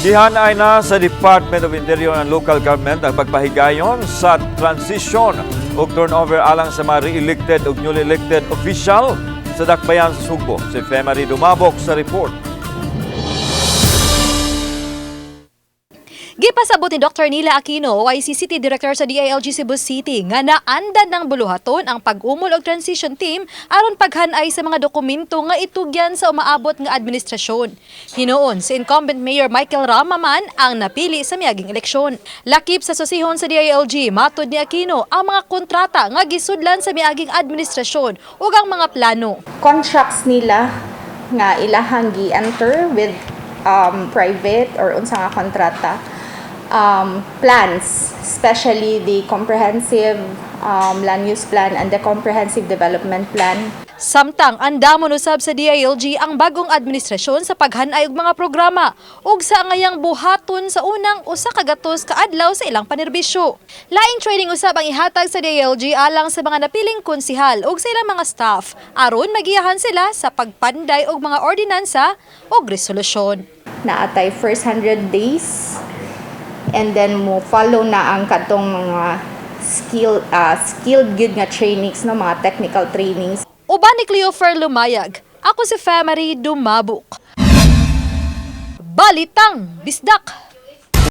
Gihanay na sa Department of Interior and Local Government ang pagpahigayon sa transition o turnover alang sa mga re-elected o newly elected official sa Dakbayan sa Sugbo. Si Femari Dumabok sa report. Gipasabot ni Dr. Nila Aquino, YC City Director sa DILG Cebu City, nga naandad ng buluhaton ang pag-umol og transition team aron paghanay sa mga dokumento nga itugyan sa umaabot nga administrasyon. Hinuon si incumbent Mayor Michael Ramaman ang napili sa miaging eleksyon. Lakip sa susihon sa DILG, matud ni Aquino ang mga kontrata nga gisudlan sa miaging administrasyon ug ang mga plano. Contracts nila nga ilahang gi-enter with private or unsa nga kontrata. Plans, especially the comprehensive land use plan and the comprehensive development plan. Samtang andamon usab sa DILG ang bagong administrasyon sa paghanay og mga programa ug sa angayang buhaton sa unang usa ka gatos ka adlaw sa ilang panerbisyo. Laing training usab ang ihatag sa DILG alang sa mga napiling konsihal ug sa ilang mga staff aron magiyahan sila sa pagpanday og mga ordinansa ug resolusyon. Naatay first 100 days and then mo follow na ang katong mga skilled good nga trainings, no, mga technical trainings. Uban ni Cleofer Lumayag, ako si Femari Dumabok. Balitang Bisdak.